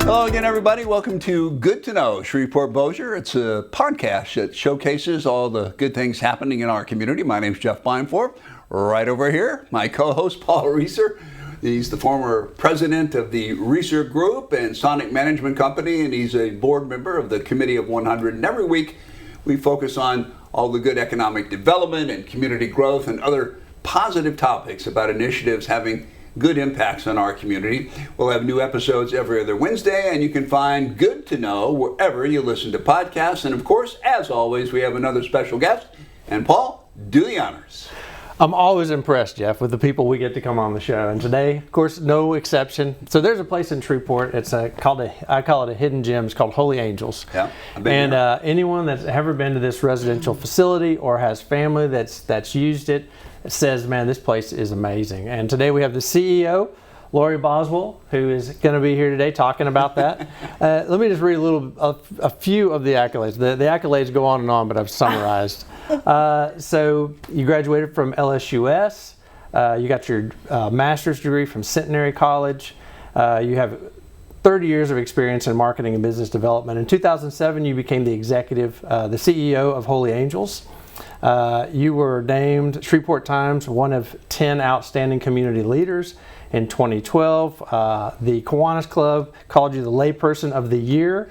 Hello again, everybody. Welcome to Good to Know Shreveport Bossier. It's a podcast that showcases all the good things happening in our community. My name's Jeff Blindford. Right over here, my co-host Paul Reeser. He's the former president of the Reeser Group and Sonic Management Company, and he's a board member of the Committee of 100. And every week we focus on all the good economic development and community growth and other positive topics about initiatives having good impacts on our community. We'll have new episodes every other Wednesday, and you can find Good to Know wherever you listen to podcasts. And of course, as always, we have another special guest. And Paul, do the honors. I'm always impressed, Jeff, with the people we get to come on the show. And today, of course, no exception. So there's a place in Shreveport. It's I call it a hidden gem. It's called Holy Angels. Yeah, and anyone that's ever been to this residential facility or has family that's used it says, man, this place is amazing. And today we have the CEO, Laurie Boswell, who is going to be here today talking about that. Let me just read a few of the accolades. The accolades go on and on, but I've summarized. So you graduated from LSUS. You got your master's degree from Centenary College. You have 30 years of experience in marketing and business development. In 2007, you became the the CEO of Holy Angels. You were named Shreveport Times one of 10 outstanding community leaders. In 2012, the Kiwanis Club called you the Layperson of the Year.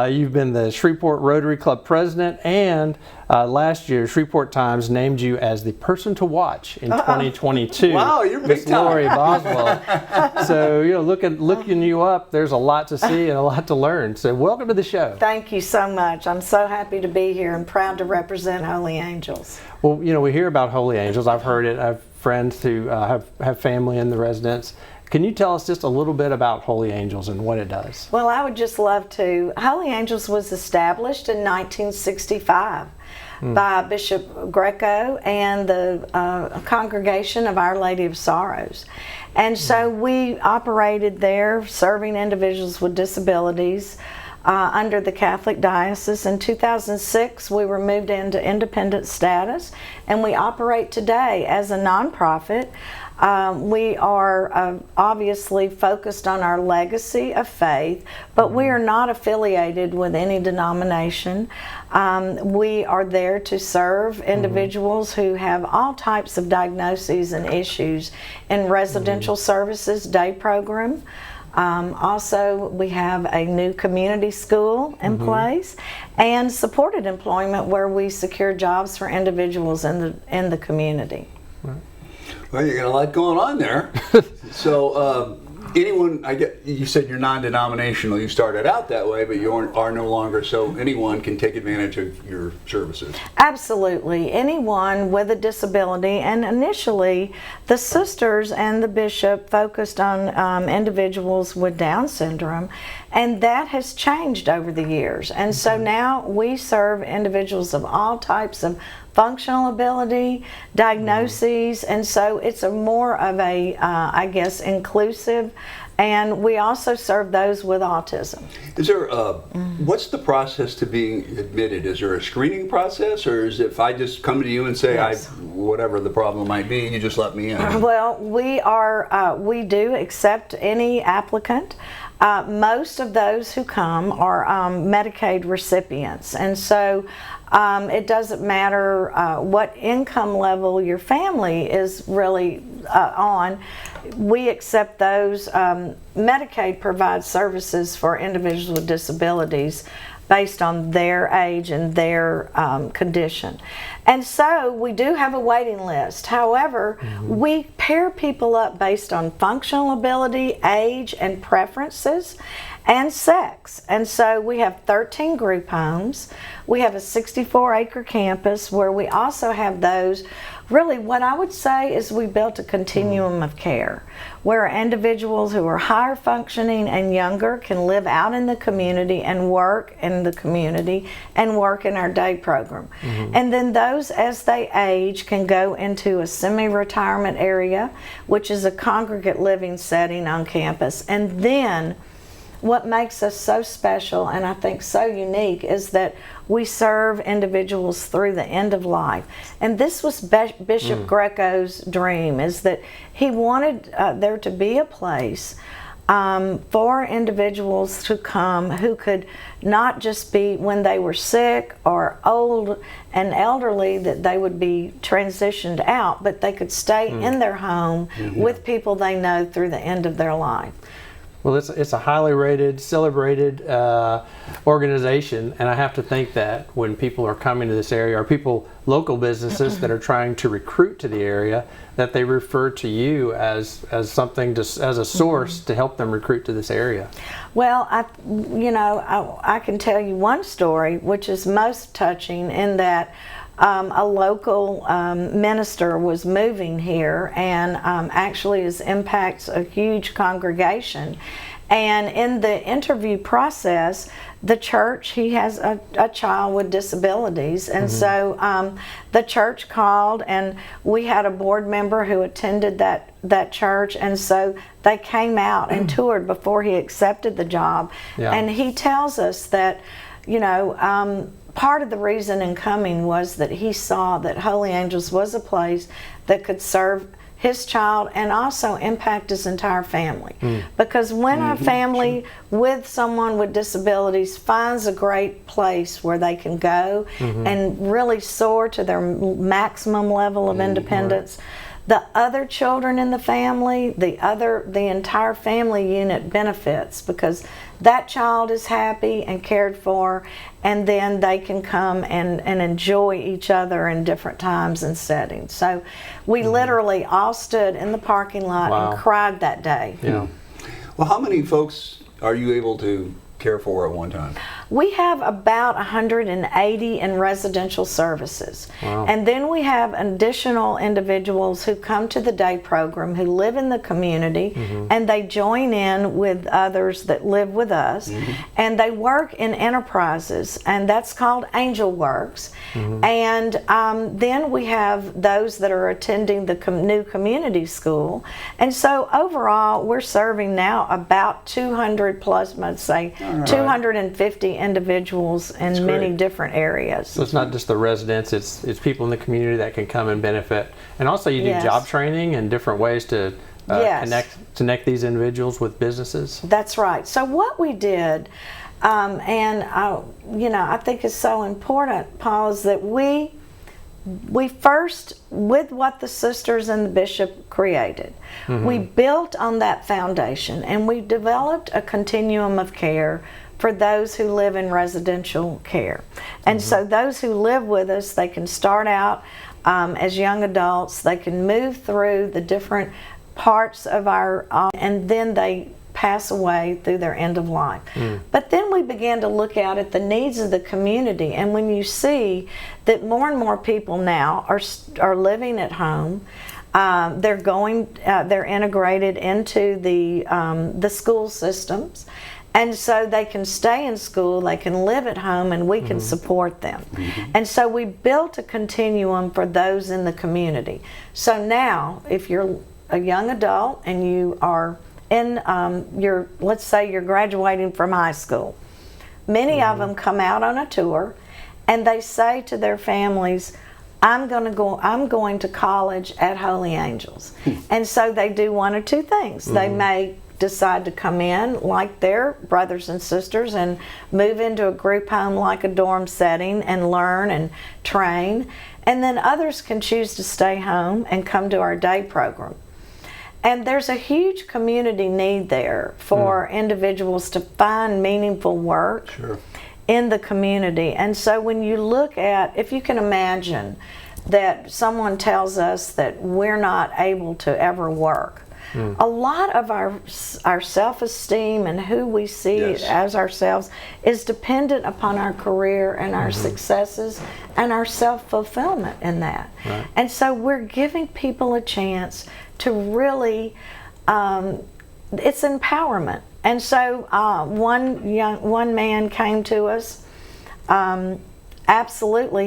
You've been the Shreveport Rotary Club president, and last year, Shreveport Times named you as the person to watch in 2022. Wow, you're big time. Laurie Boswell. So, looking you up, there's a lot to see and a lot to learn. So, welcome to the show. Thank you so much. I'm so happy to be here and proud to represent Holy Angels. Well, we hear about Holy Angels. I've heard it. I have friends who have family in the residence. Can you tell us just a little bit about Holy Angels and what it does? Well, I would just love to. Holy Angels was established in 1965 by Bishop Greco and the Congregation of Our Lady of Sorrows. And so we operated there serving individuals with disabilities under the Catholic Diocese. In 2006, we were moved into independent status, and we operate today as a nonprofit. We are obviously focused on our legacy of faith, but we are not affiliated with any denomination. We are there to serve individuals who have all types of diagnoses and issues in residential services day program. Also, we have a new community school in place and supported employment where we secure jobs for individuals in the community. Well, you got a lot going on there. So, anyone, you said you're non-denominational. You started out that way, but you are no longer. So, anyone can take advantage of your services. Absolutely, anyone with a disability. And initially, the sisters and the bishop focused on individuals with Down syndrome, and that has changed over the years. And so now we serve individuals of all types of functional ability, diagnoses, and so it's a more of a, inclusive, and we also serve those with autism. Is there, what's the process to being admitted? Is there a screening process, or is it if I just come to you and say, Yes. whatever the problem might be, you just let me in? Well, we do accept any applicant. Most of those who come are Medicaid recipients, and so it doesn't matter what income level your family is really on. We accept those. Medicaid provides services for individuals with disabilities based on their age and their condition. And so we do have a waiting list. However, we pair people up based on functional ability, age, and preferences, and sex. And so we have 13 group homes. We have a 64-acre campus where we also have those. Really, what I would say is we built a continuum of care where individuals who are higher functioning and younger can live out in the community and work in the community and work in our day program. And then those, as they age, can go into a semi-retirement area, which is a congregate living setting on campus. And then what makes us so special and I think so unique is that we serve individuals through the end of life. And this was Bishop Greco's dream, is that he wanted there to be a place for individuals to come who could not just be when they were sick or old and elderly, that they would be transitioned out, but they could stay in their home with people they know through the end of their life. Well, it's a highly rated, celebrated organization, and I have to think that when people are coming to this area, or local businesses that are trying to recruit to the area, that they refer to you as something as a source to help them recruit to this area. Well, I can tell you one story which is most touching, in that a local minister was moving here, and actually impacts a huge congregation. And in the interview process, the church, he has a child with disabilities, and so the church called, and we had a board member who attended that church, and so they came out and toured before he accepted the job. And he tells us that, part of the reason in coming was that he saw that Holy Angels was a place that could serve his child and also impact his entire family. Because when a family with someone with disabilities finds a great place where they can go and really soar to their maximum level of independence, the other children in the family, the entire family unit benefits, because that child is happy and cared for, and then they can come and enjoy each other in different times and settings. So we literally all stood in the parking lot and cried that day. Well, how many folks are you able to care for at one time? We have about 180 in residential services. And then we have additional individuals who come to the day program who live in the community, and they join in with others that live with us, and they work in enterprises, and that's called Angel Works. And then we have those that are attending the new community school. And so overall, we're serving now about 200 plus, let's say 250 individuals in many different areas. So it's not just the residents, it's people in the community that can come and benefit. And also you do job training and different ways to connect these individuals with businesses. That's right. So what we did, I think is so important, Paul, is that we first, with what the sisters and the bishop created, we built on that foundation, and we developed a continuum of care for those who live in residential care. And so those who live with us, they can start out as young adults, they can move through the different parts of our, and then they pass away through their end of life. But then we began to look out at the needs of the community, and when you see that more and more people now are living at home, they're integrated into the school systems, and so they can stay in school, they can live at home, and we can support them. And so we built a continuum for those in the community. So now, if you're a young adult and you are in let's say you're graduating from high school, many of them come out on a tour, and they say to their families, I'm going to college at Holy Angels. And so they do one or two things. They may decide to come in like their brothers and sisters and move into a group home like a dorm setting and learn and train. And then others can choose to stay home and come to our day program. And there's a huge community need there for individuals to find meaningful work in the community. And so when you look at, if you can imagine that someone tells us that we're not able to ever work, a lot of our self-esteem and who we see as ourselves is dependent upon our career and our successes and our self-fulfillment in that. And so we're giving people a chance to really, it's empowerment. And so one man came to us. Absolutely,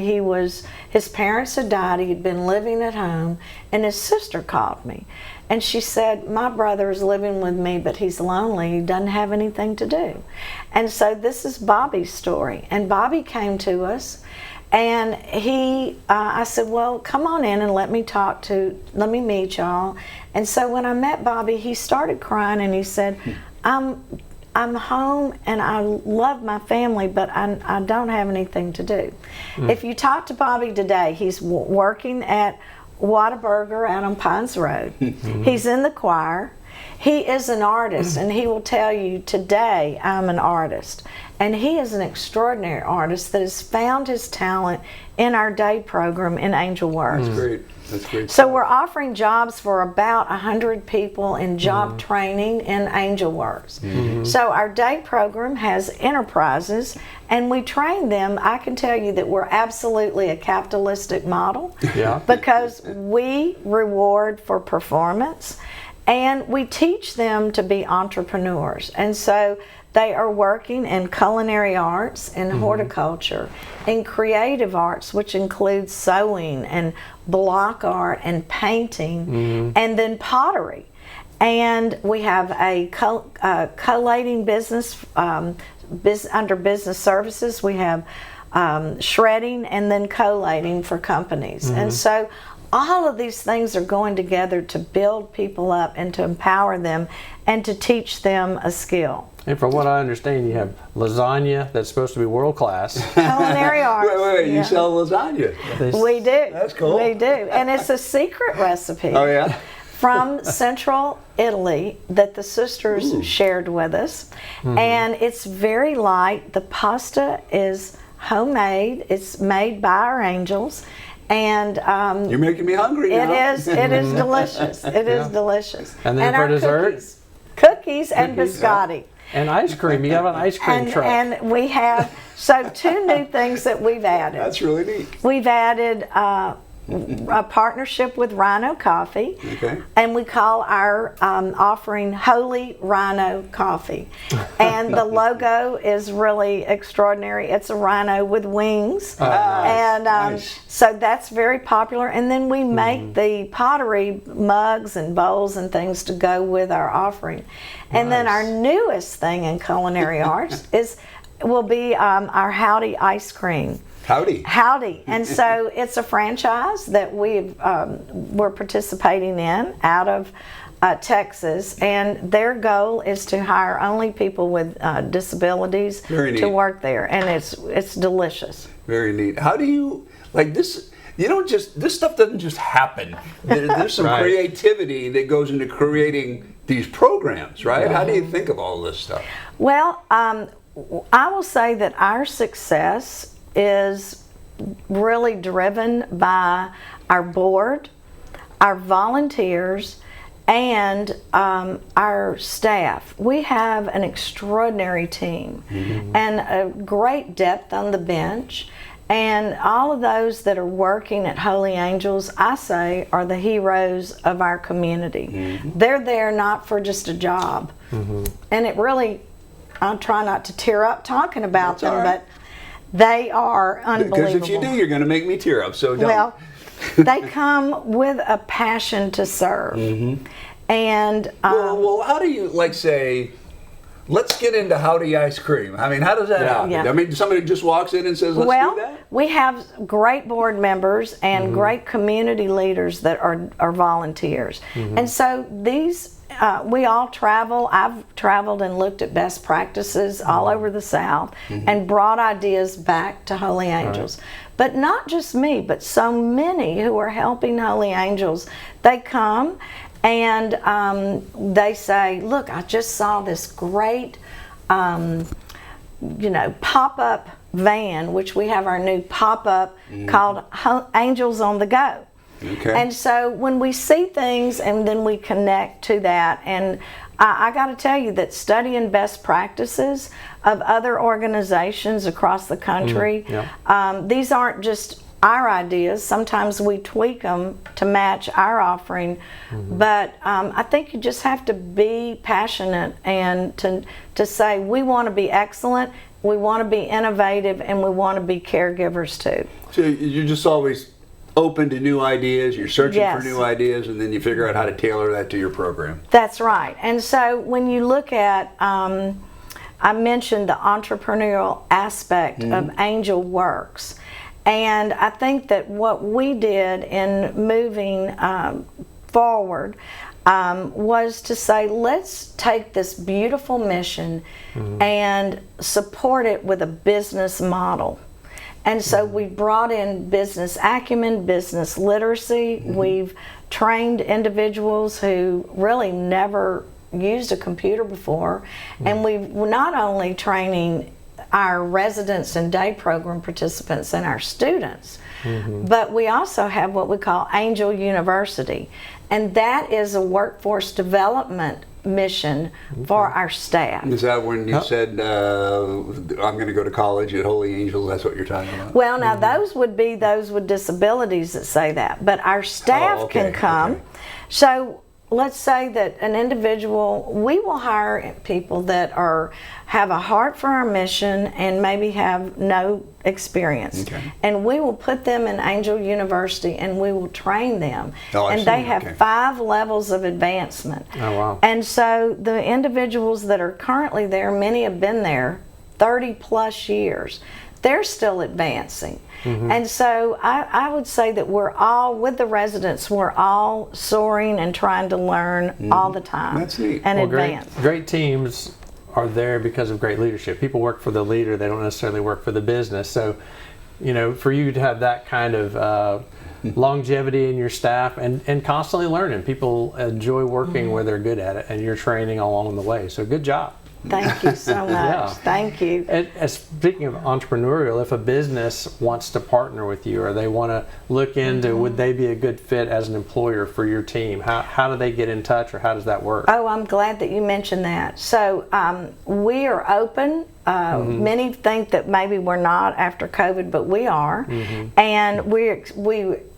his parents had died, he'd been living at home, and his sister called me. And she said, my brother is living with me, but he's lonely, he doesn't have anything to do. And so this is Bobby's story. And Bobby came to us, and I said, well, come on in and let me meet y'all. And so when I met Bobby, he started crying, and he said, I'm home and I love my family, but I don't have anything to do. If you talk to Bobby today, he's working at Whataburger out on Pines Road. He's in the choir. He is an artist, and he will tell you, today I'm an artist. And he is an extraordinary artist that has found his talent in our day program in Angel Works. That's great. That's great. So we're offering jobs for about 100 people in job training in Angel Works. So our day program has enterprises, and we train them. I can tell you that we're absolutely a capitalistic model because we reward for performance, and we teach them to be entrepreneurs. And so they are working in culinary arts and horticulture, in creative arts, which includes sewing and block art and painting, and then pottery. And we have a collating business, under business services. We have shredding and then collating for companies. And so all of these things are going together to build people up and to empower them and to teach them a skill. And from what I understand, you have lasagna that's supposed to be world class. Culinary arts. Wait, you sell lasagna? We do. That's cool. We do. And it's a secret recipe. Oh, yeah? From central Italy that the sisters shared with us. And it's very light. The pasta is homemade. It's made by our angels. And you're making me hungry now. It is delicious. It is delicious. And then for our dessert? Cookies and biscotti. And ice cream. You have an ice cream truck. And we have, so 2 new things that we've added. That's really neat. We've added a partnership with Rhino Coffee. Okay. And we call our offering Holy Rhino Coffee. And the logo is really extraordinary. It's a rhino with wings. And so that's very popular. And then we make the pottery mugs and bowls and things to go with our offering. And then our newest thing in culinary arts will be our Howdy ice cream. Howdy. And so it's a franchise that we're participating in out of Texas, and their goal is to hire only people with disabilities to work there, and it's delicious. Very neat. How do you, like this, this stuff doesn't just happen. There's some creativity that goes into creating these programs, right? How do you think of all this stuff? Well, I will say that our success is really driven by our board, our volunteers, and our staff. We have an extraordinary team and a great depth on the bench. And all of those that are working at Holy Angels, I say, are the heroes of our community. They're there not for just a job. And it really, I'll try not to tear up talking about them, but they are unbelievable. Because if you do, you're going to make me tear up, so don't. Well, they come with a passion to serve. And well, how do you, like, say, let's get into Howdy ice cream? I mean, how does that happen? I mean, somebody just walks in and says, let's do that? We have great board members and great community leaders that are volunteers. And so these, we all travel. I've traveled and looked at best practices all over the South and brought ideas back to Holy Angels. But not just me, but so many who are helping Holy Angels. They come and they say, look, I just saw this great, pop-up van, which we have our new pop-up called Angels on the Go. And so when we see things and then we connect to that, and I got to tell you that studying best practices of other organizations across the country, these aren't just our ideas. Sometimes we tweak them to match our offering, but I think you just have to be passionate and to say we want to be excellent, we want to be innovative, and we want to be caregivers too. So you're just always open to new ideas, you're searching for new ideas, and then you figure out how to tailor that to your program. That's right. And so when you look at, I mentioned the entrepreneurial aspect of Angel Works. And I think that what we did in moving forward, was to say, let's take this beautiful mission and support it with a business model. And so we brought in business acumen, business literacy. We've trained individuals who really never used a computer before. And we're not only training our residents and day program participants and our students, but we also have what we call Angel University. And that is a workforce development mission for our staff. Is that when you said, I'm going to go to college at Holy Angels? That's what you're talking about? Well, now those would be those with disabilities that say that, but our staff can come. So let's say that an individual, we will hire people that have a heart for our mission and maybe have no experience. And we will put them in Angel University and we will train them. And they have 5 levels of advancement. Oh, wow. And so the individuals that are currently there, many have been there 30 plus years. They're still advancing. And so I would say that we're all, with the residents, we're all soaring and trying to learn all the time. That's neat. And advance. Great teams are there because of great leadership. People work for the leader, they don't necessarily work for the business. So, you know, for you to have that kind of longevity in your staff and constantly learning, people enjoy working where they're good at it, and you're training along the way. So good job. Thank you so much. Thank you. And speaking of entrepreneurial, if a business wants to partner with you or they want to look into would they be a good fit as an employer for your team, how do they get in touch, or how does that work? Oh, I'm glad that you mentioned that. So we are open. Many think that maybe we're not after COVID, but we are. And we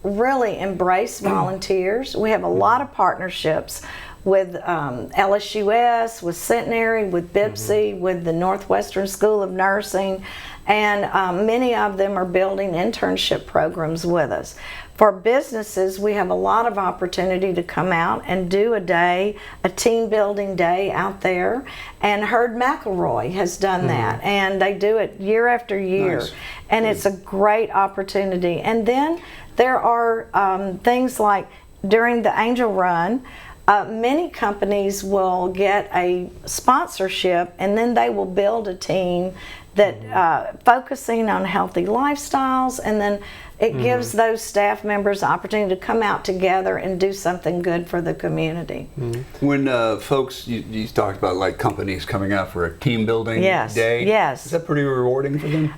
really embrace volunteers. We have a lot of partnerships with LSUS, with Centenary, with BIPSI, with the Northwestern School of Nursing, and many of them are building internship programs with us. For businesses, we have a lot of opportunity to come out and do a day, a team building day out there, and Heard McElroy has done that, and they do it year after year, and it's a great opportunity. And then there are things like during the Angel Run, many companies will get a sponsorship and then they will build a team that focusing on healthy lifestyles, and then it gives those staff members the opportunity to come out together and do something good for the community. When folks, you talked about like companies coming out for a team building day. Yes. Is that pretty rewarding for them?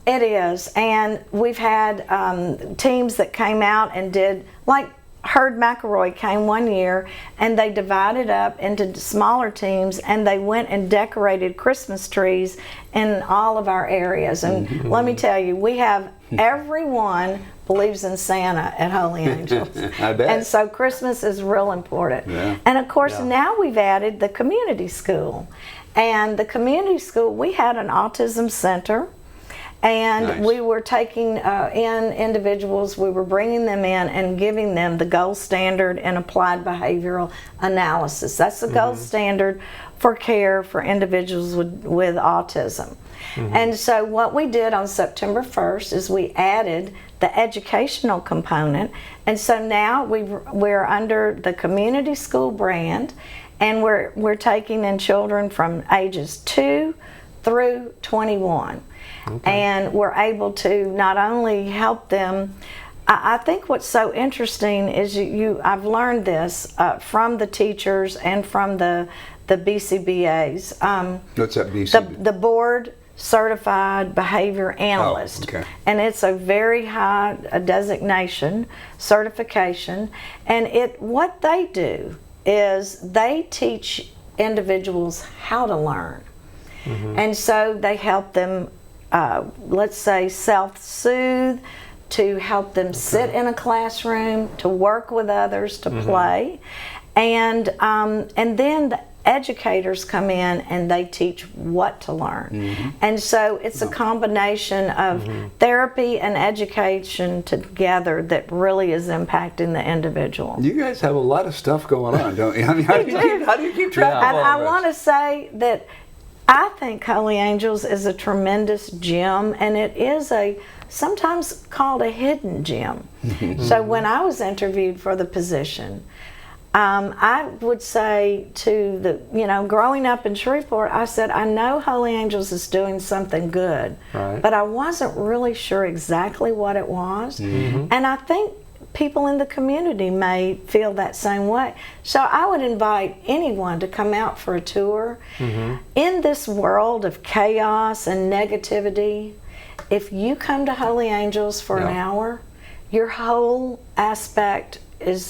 It is, and we've had teams that came out and did, like Heard McElroy came one year and they divided up into smaller teams and they went and decorated Christmas trees in all of our areas. And let me tell you, we have everyone believes in Santa at Holy Angels. I bet. And so Christmas is real important. And of course now we've added the community school. And the community school, we had an autism center. And we were taking in individuals, we were bringing them in and giving them the gold standard in applied behavioral analysis. That's the gold standard for care for individuals with autism. And so what we did on September 1st is we added the educational component. And so now we're under the community school brand, and we're taking in children from ages 2 through 21. And we're able to not only help them, I think what's so interesting is I've learned this from the teachers and from the BCBAs. What's that BCBA? The Board Certified Behavior Analyst. And it's a very high designation, certification. And what they do is they teach individuals how to learn. And so they help them let's say self-soothe, to help them sit in a classroom, to work with others, to play, and then the educators come in and they teach what to learn. And so it's a combination of therapy and education together that really is impacting the individual. You guys have a lot of stuff going on, don't you? I mean, how do you keep track of all I this? want to say that I think Holy Angels is a tremendous gym, and it is sometimes called a hidden gem. So when I was interviewed for the position, I would say to growing up in Shreveport, I said, I know Holy Angels is doing something good, Right. but I wasn't really sure exactly what it was. And I think people in the community may feel that same way. So I would invite anyone to come out for a tour. In this world of chaos and negativity, if you come to Holy Angels for an hour, your whole aspect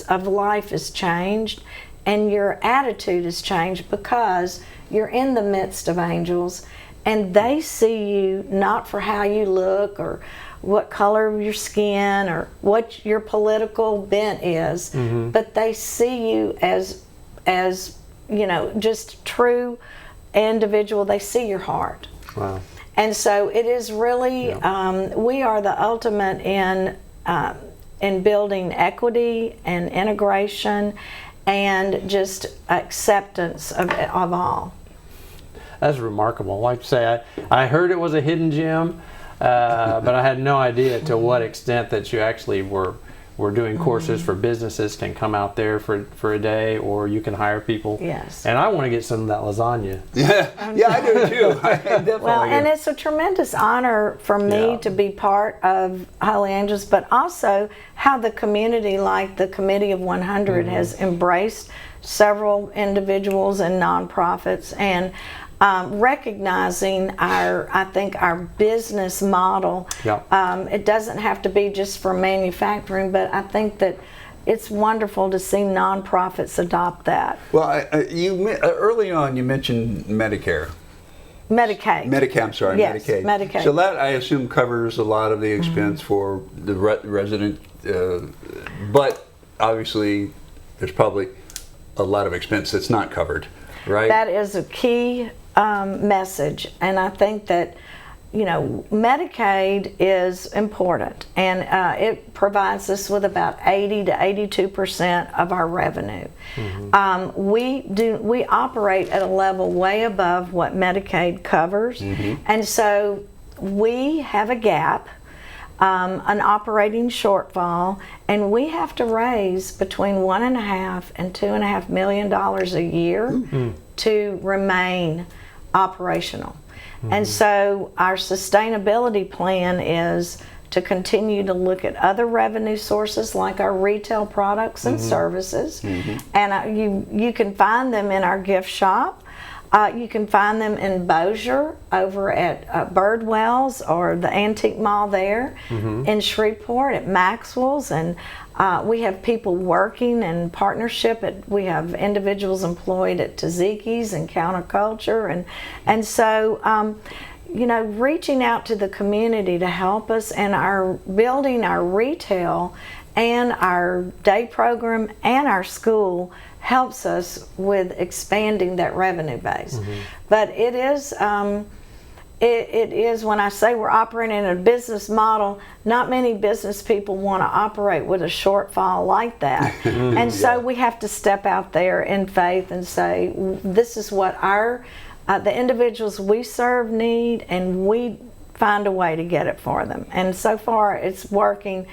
of life is changed, and your attitude is changed, because you're in the midst of angels, and they see you not for how you look or what color of your skin or what your political bent is, but they see you as just true individual. They see your heart. Wow. And so it is really, we are the ultimate in building equity and integration and just acceptance of all. That's remarkable. Like you say, I heard it was a hidden gem, but I had no idea to what extent that you actually were doing courses for businesses, can come out there for a day, or you can hire people. Yes. And I want to get some of that lasagna. Yeah, I do too. I definitely Well, do. and it's a tremendous honor for me to be part of Holy Angels, but also how the community, like the Committee of 100, has embraced several individuals and nonprofits, and recognizing our business model. It doesn't have to be just for manufacturing, but I think that it's wonderful to see nonprofits adopt that. Well, early on you mentioned Medicare. Medicaid. I'm sorry, Yes, Medicaid. Medicaid. So that, I assume, covers a lot of the expense for the resident, but obviously there's probably a lot of expense that's not covered, right? That is a key message, and I think that Medicaid is important, and it provides us with about 80 to 82% of our revenue. We operate at a level way above what Medicaid covers, and so we have a gap, an operating shortfall, and we have to raise between $1.5 and $2.5 million a year to remain operational. And so our sustainability plan is to continue to look at other revenue sources like our retail products and services. And you can find them in our gift shop. You can find them in Bossier over at Birdwell's or the Antique Mall there, in Shreveport at Maxwell's, and we have people working in partnership. We have individuals employed at Tzatziki's and Counterculture, and so reaching out to the community to help us, and our building our retail and our day program and our school helps us with expanding that revenue base. But it is when I say we're operating in a business model, not many business people want to operate with a shortfall like that. And so we have to step out there in faith and say, this is what the individuals we serve need, and we find a way to get it for them. And so far it's working.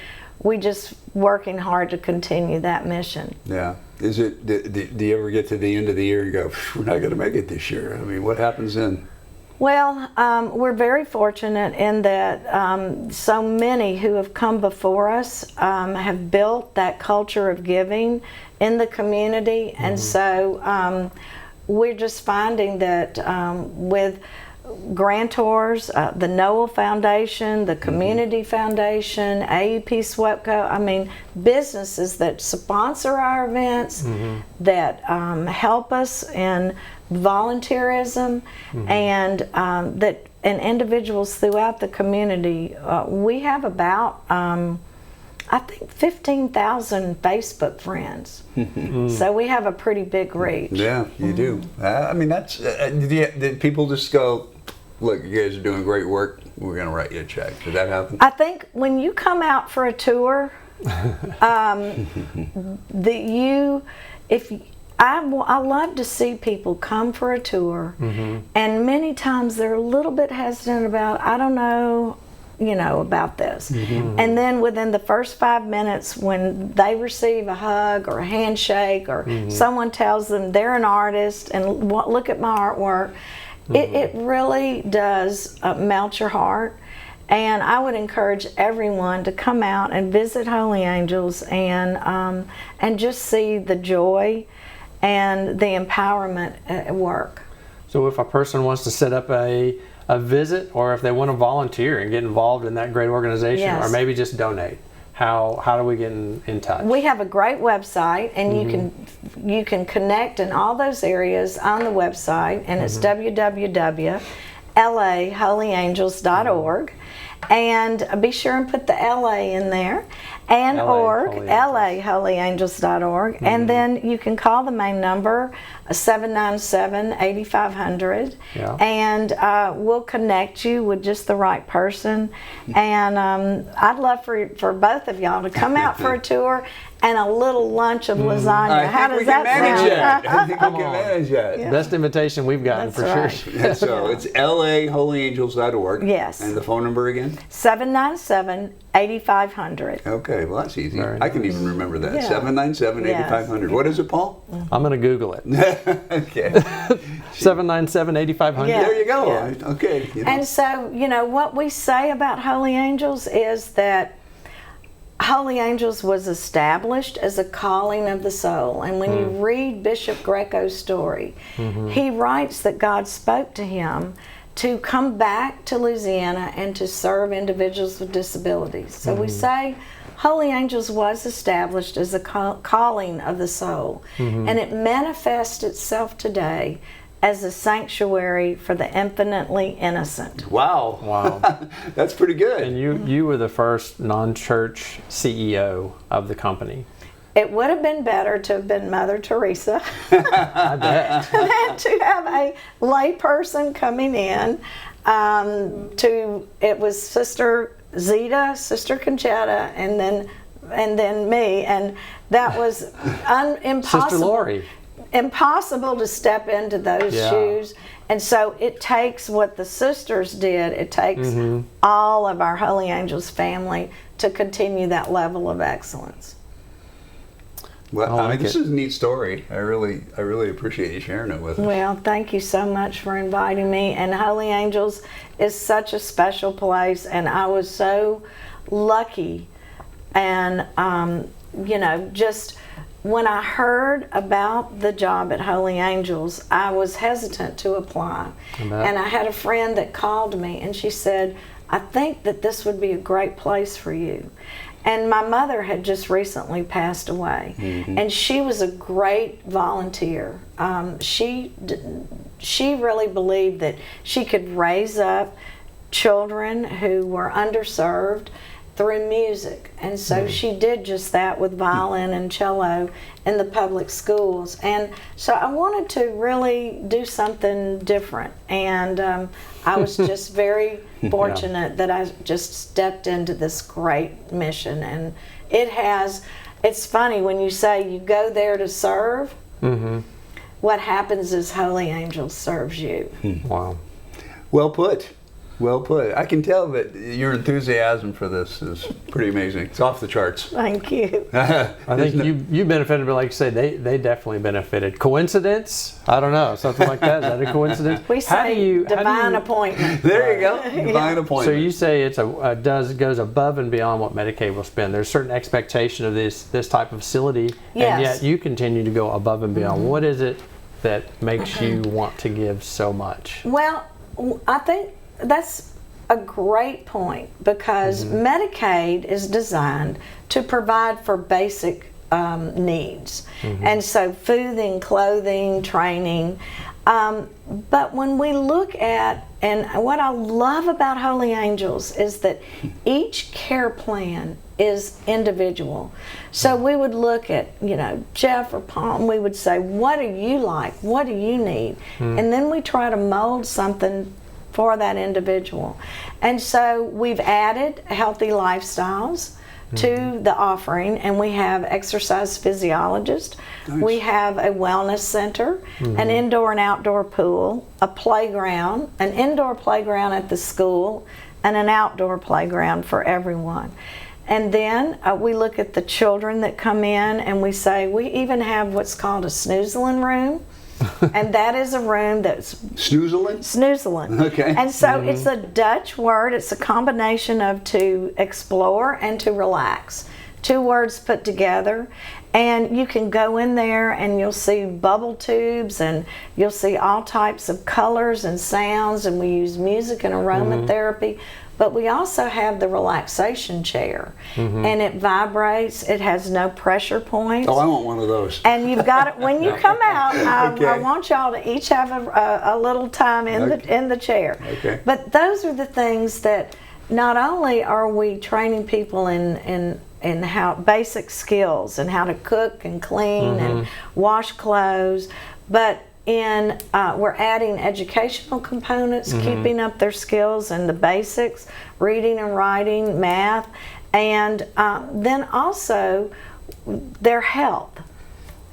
We just working hard to continue that mission. Yeah. Do you ever get to the end of the year and go, we're not going to make it this year? I mean, what happens then? Well, we're very fortunate in that so many who have come before us have built that culture of giving in the community, and so we're just finding that with grantors, the Noel Foundation, the Community Foundation, AEP SWEPCO, I mean, businesses that sponsor our events, that help us in volunteerism, and and individuals throughout the community. We have about I think 15,000 Facebook friends. So we have a pretty big reach. Yeah, you do. I mean, that's, did people just go, look, you guys are doing great work, we're going to write you a check? Did that happen? I think when you come out for a tour, I love to see people come for a tour, and many times they're a little bit hesitant about, I don't know about this. And then within the first 5 minutes, when they receive a hug or a handshake, or someone tells them they're an artist and look at my artwork, it really does melt your heart. And I would encourage everyone to come out and visit Holy Angels and just see the joy and the empowerment at work. So if a person wants to set up a visit, or if they want to volunteer and get involved in that great organization, Yes. or maybe just donate, how do we get in touch? We have a great website, and you can connect in all those areas on the website, and it's www.laholyangels.org. And be sure and put the LA in there, and org, laholyangels.org. And then you can call the main number, 797-8500, and we'll connect you with just the right person. And I'd love for both of y'all to come out for a tour and a little lunch of lasagna. How does that sound? I think we can manage that. Best invitation we've gotten. That's for right. sure. So it's laholyangels.org. Yes. And the phone number again? 797-8500. Okay, well that's easy. Very I can even remember that. Yeah. 797-8500. What is it, Paul? I'm going to Google it. Okay. 797-8500. Yeah. There you go. Yeah. Okay. And so, what we say about Holy Angels is that Holy Angels was established as a calling of the soul. And when you read Bishop Greco's story, he writes that God spoke to him to come back to Louisiana and to serve individuals with disabilities. So we say Holy Angels was established as a calling of the soul. And it manifests itself today as a sanctuary for the infinitely innocent. Wow. Wow. That's pretty good. And you were the first non-church CEO of the company. It would have been better to have been Mother Teresa I bet. than to have a lay person coming in. It was Sister Zita, Sister Conchetta, and then me, and that was impossible. Sister Laurie. Impossible to step into those shoes. And so it takes what the sisters did. It takes all of our Holy Angels family to continue that level of excellence. Well, I mean, this is a neat story. I really appreciate you sharing it with us. Well, thank you so much for inviting me. And Holy Angels is such a special place, and I was so lucky. And just when I heard about the job at Holy Angels, I was hesitant to apply. And I had a friend that called me, and she said, I think that this would be a great place for you. And my mother had just recently passed away, and she was a great volunteer. She really believed that she could raise up children who were underserved through music, and so she did just that with violin and cello in the public schools. And so I wanted to really do something different, and I was just very fortunate that I just stepped into this great mission. And it's funny when you say you go there to serve, what happens is Holy Angels serves you. Wow. Well put. Well put. I can tell that your enthusiasm for this is pretty amazing. It's off the charts. Thank you. I think you benefited, but like you say, they definitely benefited. Coincidence? I don't know. Something like that. Is that a coincidence? We say divine appointment. There you go. Divine appointment. So you say it's goes above and beyond what Medicaid will spend. There's a certain expectation of this type of facility, Yes. and yet you continue to go above and beyond. What is it that makes you want to give so much? Well, I think that's a great point, because Medicaid is designed to provide for basic needs, and so food and clothing, training. But when we look at, and what I love about Holy Angels is that each care plan is individual. So we would look at, Jeff or Paul, and we would say, what do you like? What do you need? And then we try to mold something for that individual. And so we've added healthy lifestyles to the offering, and we have exercise physiologists. Nice. We have a wellness center, an indoor and outdoor pool, a playground, an indoor playground at the school and an outdoor playground for everyone. And then we look at the children that come in, and we say we even have what's called a snoozling room. And that is a room that's Snoozling? Snoozling. Okay. And so it's a Dutch word. It's a combination of to explore and to relax. 2 words put together. And you can go in there and you'll see bubble tubes, and you'll see all types of colors and sounds, and we use music and aromatherapy. But we also have the relaxation chair, and it vibrates. It has no pressure points. Oh, I want one of those. And you've got it when you come out. Okay. I want y'all to each have a little time in the chair. Okay. But those are the things that not only are we training people in how basic skills and how to cook and clean and wash clothes, but we're adding educational components, keeping up their skills and the basics, reading and writing, math, and then also their health.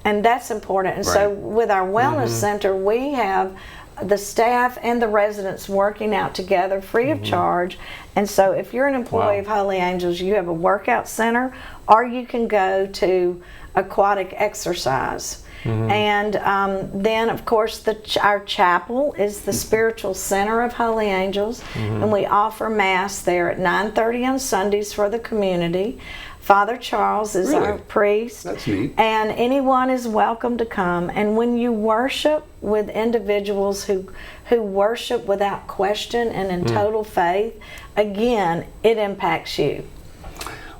And that's important. And so with our wellness center, we have the staff and the residents working out together free of charge. And so if you're an employee of Holy Angels, you have a workout center, or you can go to aquatic exercise. And then, of course, our chapel is the spiritual center of Holy Angels, and we offer Mass there at 9:30 on Sundays for the community. Father Charles is our priest. That's neat. And anyone is welcome to come. And when you worship with individuals who worship without question and in total faith, again, it impacts you.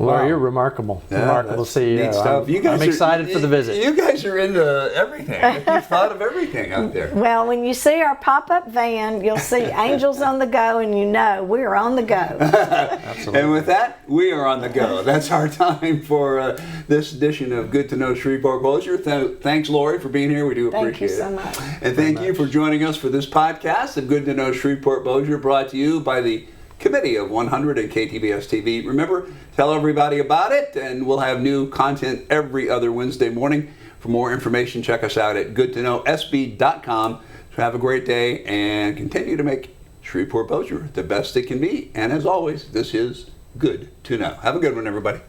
Laurie, you're remarkable. Remarkable CEO. Neat stuff. I'm excited for the visit. You guys are into everything. You've thought of everything out there. Well, when you see our pop-up van, you'll see Angels on the Go, and you know we're on the go. Absolutely. And with that, we are on the go. That's our time for this edition of Good to Know Shreveport Bossier. Thanks, Laurie, for being here. We do appreciate it. Thank you so much. And thank you for joining us for this podcast of Good to Know Shreveport Bossier, brought to you by the Committee of 100 and KTBS TV. Remember, tell everybody about it, and we'll have new content every other Wednesday morning. For more information, check us out at goodtoknowsb.com. So have a great day and continue to make Shreveport Bossier the best it can be. And as always, this is Good to Know. Have a good one, everybody.